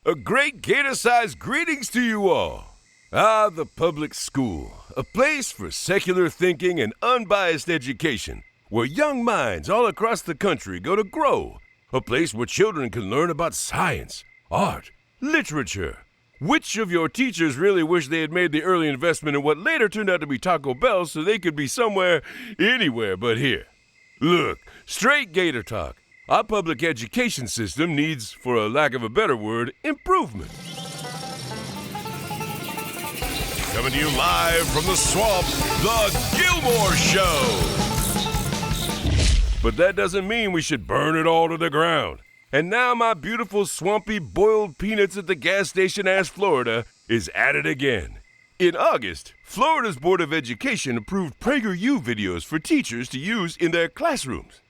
A great gator-sized greetings to you all. Ah, the public school, a place for secular thinking and unbiased education, where young minds all across the country go to grow. A place where children can learn about science, art, literature. Which of your teachers really wish they had made the early investment in what later turned out to be Taco Bell so they could be somewhere, anywhere but here? Look, straight gator talk. Our public education system needs, for a lack of a better word, improvement. Coming to you live from the swamp, the Gilmore Show. But that doesn't mean we should burn it all to the ground. And now my beautiful swampy boiled peanuts at the gas station ass Florida is at it again. In August, Florida's Board of Education approved Prager U videos for teachers to use in their classrooms.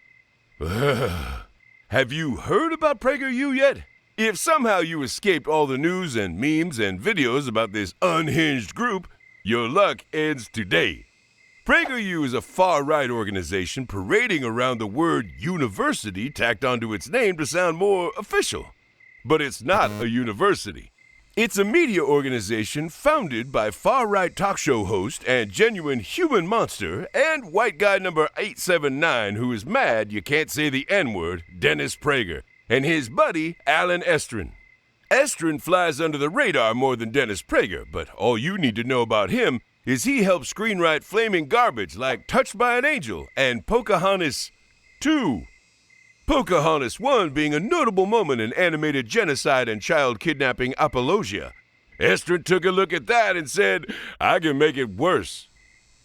Have you heard about Prager U yet? If somehow you escaped all the news and memes and videos about this unhinged group, your luck ends today. Prager U is a far-right organization parading around the word university tacked onto its name to sound more official. But it's not a university. It's a media organization founded by far-right talk show host and genuine human monster and white guy number 879 who is mad you can't say the N-word, Dennis Prager, and his buddy Alan Estrin. Estrin flies under the radar more than Dennis Prager, but all you need to know about him is he helped screenwrite flaming garbage like Touched by an Angel and Pocahontas 2. Pocahontas 1 being a notable moment in animated genocide and child kidnapping apologia. Estrin took a look at that and said, I can make it worse.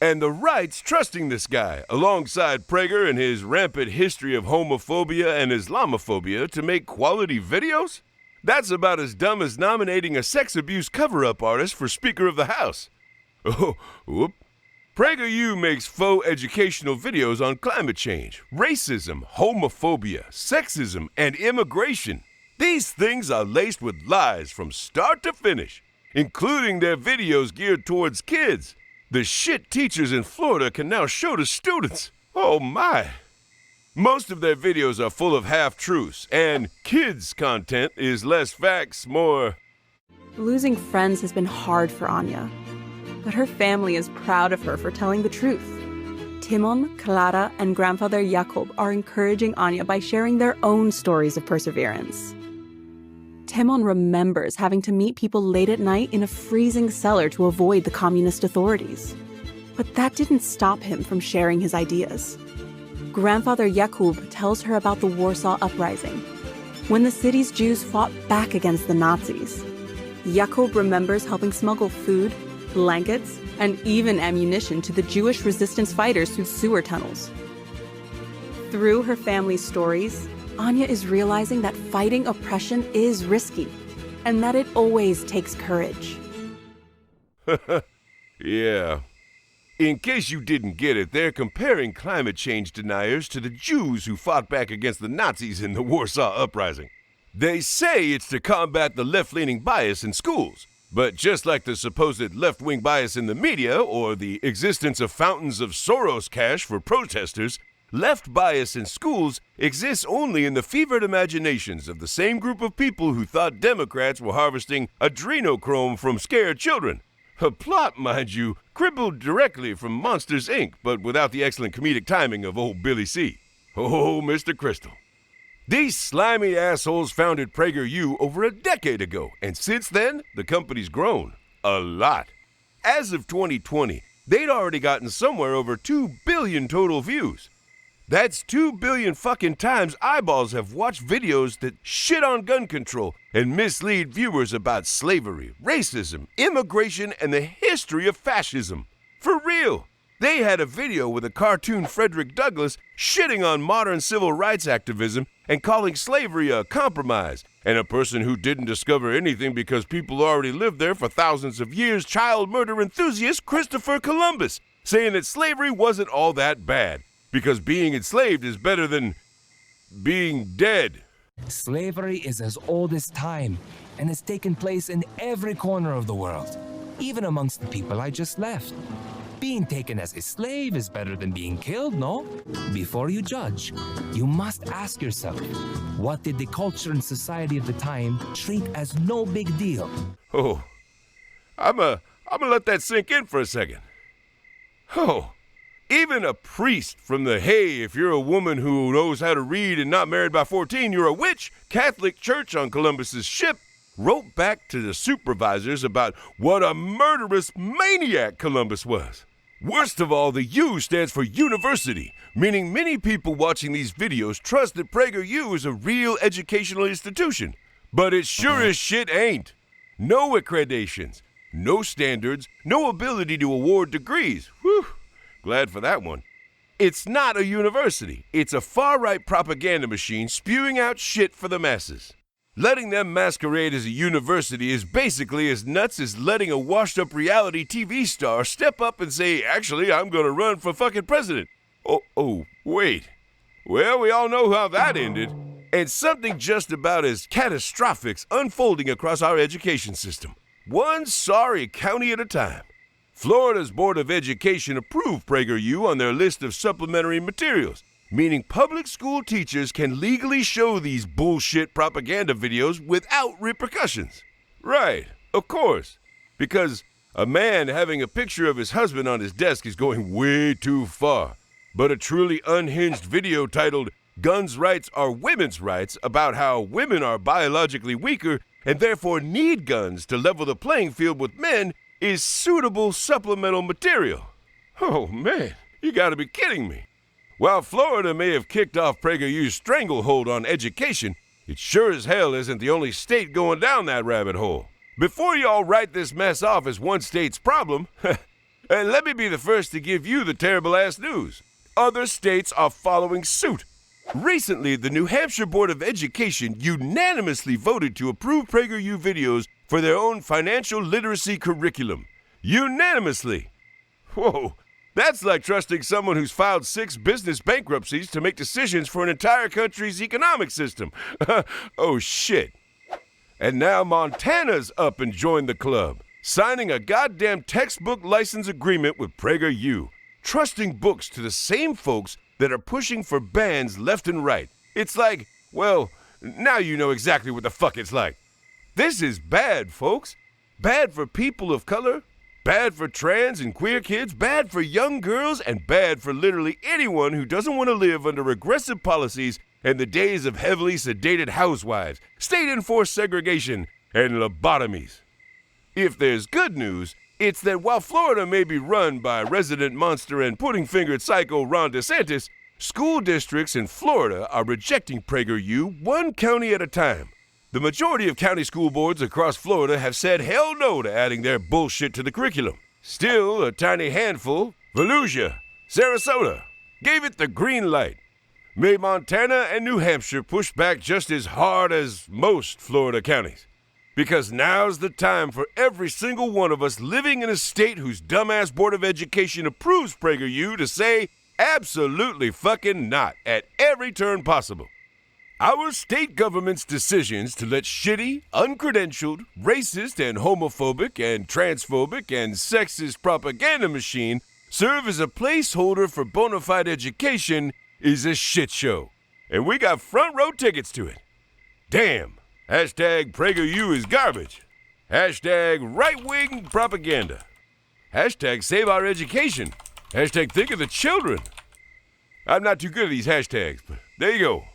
And the right's trusting this guy, alongside Prager and his rampant history of homophobia and Islamophobia, to make quality videos? That's about as dumb as nominating a sex abuse cover-up artist for Speaker of the House. Oh, whoop. Prager U makes faux educational videos on climate change, racism, homophobia, sexism, and immigration. These things are laced with lies from start to finish, including their videos geared towards kids. The shit teachers in Florida can now show to students. Oh my. Most of their videos are full of half-truths, and kids' content is less facts, more... Losing friends has been hard for Anya. But her family is proud of her for telling the truth. Timon, Clara, and grandfather Jakob are encouraging Anya by sharing their own stories of perseverance. Timon remembers having to meet people late at night in a freezing cellar to avoid the communist authorities. But that didn't stop him from sharing his ideas. Grandfather Jakob tells her about the Warsaw Uprising, when the city's Jews fought back against the Nazis. Jakob remembers helping smuggle food, blankets, and even ammunition to the Jewish resistance fighters through sewer tunnels. Through her family's stories, Anya is realizing that fighting oppression is risky, and that it always takes courage. Yeah. In case you didn't get it, they're comparing climate change deniers to the Jews who fought back against the Nazis in the Warsaw Uprising. They say it's to combat the left-leaning bias in schools. But just like the supposed left-wing bias in the media or the existence of fountains of Soros cash for protesters, left bias in schools exists only in the fevered imaginations of the same group of people who thought Democrats were harvesting adrenochrome from scared children. A plot, mind you, cribbled directly from Monsters, Inc., but without the excellent comedic timing of old Billy C. Oh, Mr. Crystal. These slimy assholes founded Prager U over a decade ago, and since then, the company's grown. A lot. As of 2020, they'd already gotten somewhere over 2 billion total views. That's 2 billion fucking times eyeballs have watched videos that shit on gun control and mislead viewers about slavery, racism, immigration, and the history of fascism. For real. They had a video with a cartoon Frederick Douglass shitting on modern civil rights activism and calling slavery a compromise, and a person who didn't discover anything because people already lived there for thousands of years, child murder enthusiast Christopher Columbus, saying that slavery wasn't all that bad, because being enslaved is better than being dead. Slavery is as old as time, and has taken place in every corner of the world, even amongst the people I just left. Being taken as a slave is better than being killed, no? Before you judge, you must ask yourself, what did the culture and society of the time treat as no big deal? Oh, I'm gonna let that sink in for a second. Oh, even a priest from the "hey, if you're a woman who knows how to read and not married by 14, you're a witch" Catholic Church on Columbus's ship wrote back to the supervisors about what a murderous maniac Columbus was. Worst of all, the U stands for university, meaning many people watching these videos trust that Prager U is a real educational institution. But it sure as shit ain't. No accreditations, no standards, no ability to award degrees. Whew, glad for that one. It's not a university. It's a far-right propaganda machine spewing out shit for the masses. Letting them masquerade as a university is basically as nuts as letting a washed-up reality TV star step up and say, "Actually, I'm gonna run for fucking president." Oh, wait. Well, we all know how that ended. And something just about as catastrophic unfolding across our education system. One sorry county at a time. Florida's Board of Education approved Prager U on their list of supplementary materials, meaning public school teachers can legally show these bullshit propaganda videos without repercussions. Right, of course, because a man having a picture of his husband on his desk is going way too far. But a truly unhinged video titled "Guns' Rights Are Women's Rights" about how women are biologically weaker and therefore need guns to level the playing field with men is suitable supplemental material. Oh man, you gotta be kidding me. While Florida may have kicked off Prager U's stranglehold on education, it sure as hell isn't the only state going down that rabbit hole. Before y'all write this mess off as one state's problem, let me be the first to give you the terrible-ass news. Other states are following suit. Recently, the New Hampshire Board of Education unanimously voted to approve Prager U videos for their own financial literacy curriculum. Unanimously. Whoa. That's like trusting someone who's filed 6 business bankruptcies to make decisions for an entire country's economic system. Oh, shit. And now Montana's up and joined the club, signing a goddamn textbook license agreement with Prager U, trusting books to the same folks that are pushing for bans left and right. It's like, well, now you know exactly what the fuck it's like. This is bad, folks. Bad for people of color, bad for trans and queer kids, bad for young girls, and bad for literally anyone who doesn't want to live under regressive policies and the days of heavily sedated housewives, state-enforced segregation, and lobotomies. If there's good news, it's that while Florida may be run by resident monster and pudding-fingered psycho Ron DeSantis, school districts in Florida are rejecting Prager U one county at a time. The majority of county school boards across Florida have said hell no to adding their bullshit to the curriculum. Still, a tiny handful, Volusia, Sarasota, gave it the green light. May Montana and New Hampshire push back just as hard as most Florida counties. Because now's the time for every single one of us living in a state whose dumbass Board of Education approves Prager U to say absolutely fucking not at every turn possible. Our state government's decisions to let shitty, uncredentialed, racist and homophobic and transphobic and sexist propaganda machine serve as a placeholder for bona fide education is a shit show. And we got front row tickets to it. Damn. Hashtag Prager U is garbage. Hashtag right-wing propaganda. Hashtag save our education. Hashtag think of the children. I'm not too good at these hashtags, but there you go.